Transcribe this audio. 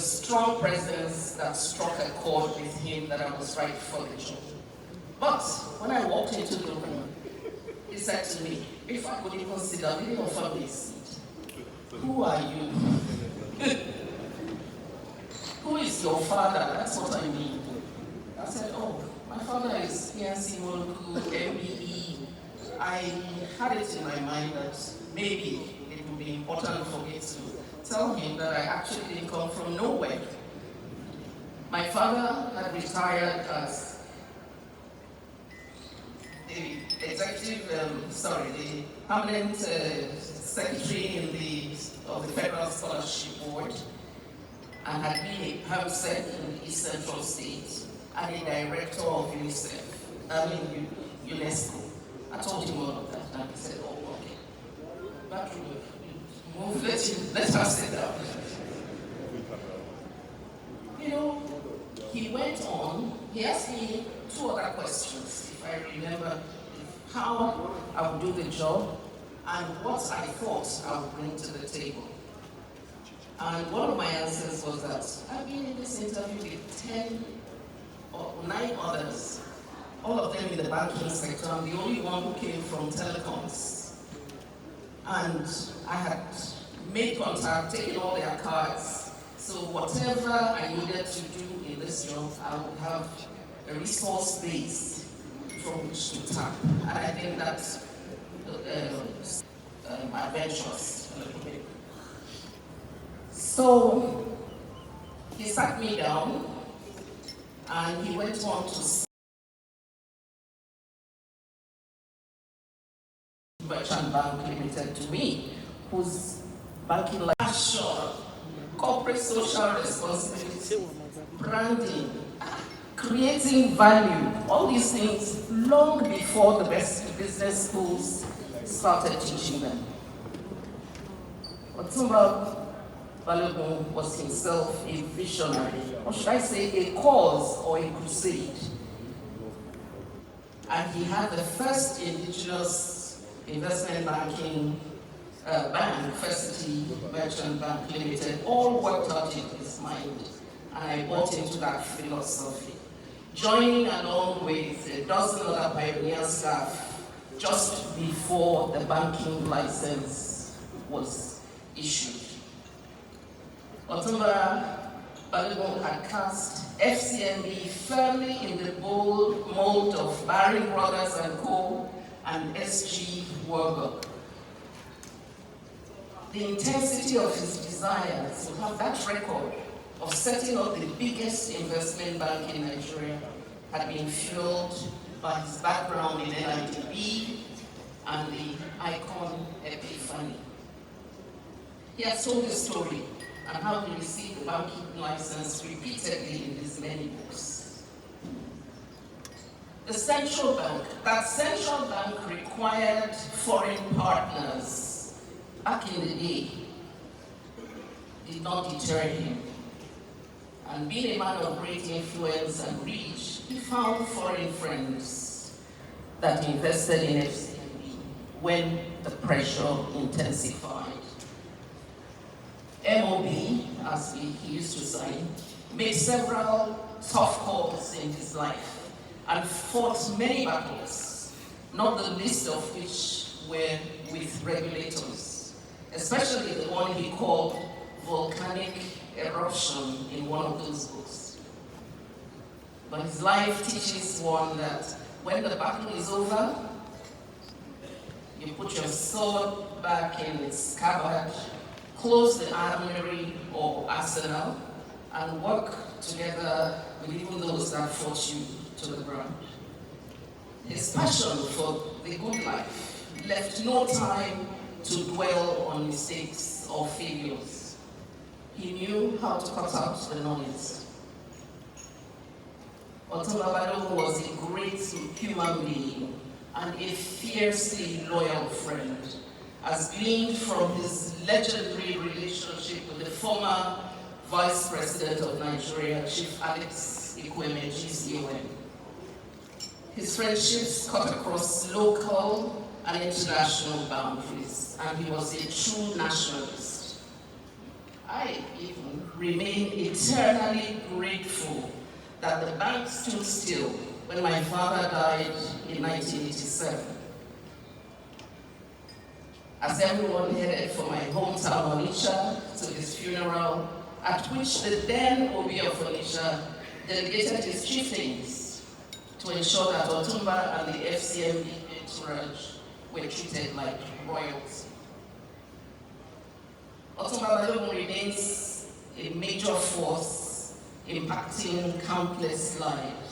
a strong presence that struck a chord with him that I was right for the job. But when I walked into the room, he said to me, if I could even sit down, he didn't offer me a seat. Who are you? Who is your father? That's what I mean. I said, oh, my father is PNC Balogun, MBE. I had it in my mind that maybe it would be important for me to tell him that I actually didn't come from nowhere. My father had retired as the the permanent secretary of the Federal Scholarship Board, and had been a PAMSEC in the East Central States and a director of UNESCO. I told him all of that, and he said, oh, okay. But move, let us sit down. You know, he went on, he asked me two other questions, if I remember, how I would do the job and what I thought I would bring to the table. And one of my answers was that I've been in this interview with 10 or 9 others, all of them in the banking sector. I'm the only one who came from telecoms. And I had made contact, taken all their cards. So whatever I needed to do in this job, I would have a resource base from which to tap. And I think that's adventurous a little bit. So he sat me down and he went on to say Merchant Bank Limited to me, whose banking life, corporate social responsibility, branding, creating value, all these things long before the best business schools started teaching them. Otunba Balogun was himself a visionary, or should I say a cause or a crusade. And he had the first indigenous investment banking bank, University Merchant Bank Limited, all worked out in his mind. And I bought into that philosophy. Joining along with a dozen other pioneer staff just before the banking license was issued. Otunba Balogun had cast FCMB firmly in the bold mold of Baring Brothers and Co. and SG Warburg. The intensity of his desire to have that record of setting up the biggest investment bank in Nigeria had been fueled by his background in NIDB and the icon Epiphany. He has told the story and how he received the banking license repeatedly in his many books. The central bank, that central bank required foreign partners back in the day, did not deter him. And being a man of great influence and reach, he found foreign friends that invested in FCMB when the pressure intensified. MOB, as he used to say, made several tough calls in his life and fought many battles, not the least of which were with regulators, especially the one he called volcanic eruption in one of those books. But his life teaches one that when the battle is over, you put your sword back in its scabbard, close the armory or arsenal, and work together with even those that fought you to the ground. His passion for the good life left no time to dwell on mistakes or failures. He knew how to cut out the noise. Otunba Balogun was a great human being and a fiercely loyal friend, as gleaned from his legendary relationship with the former Vice President of Nigeria, Chief Alex Ekweme, GCOM. His friendships cut across local and international boundaries, and he was a true nationalist. I even remain eternally grateful that the bank stood still when my father died in 1987. As everyone headed for my hometown Onitsha to his funeral, at which the then Obi of Onitsha delegated his chieftains to ensure that Otunba and the FCMB entourage were treated like royalty. Otunba Balogun remains a major force impacting countless lives.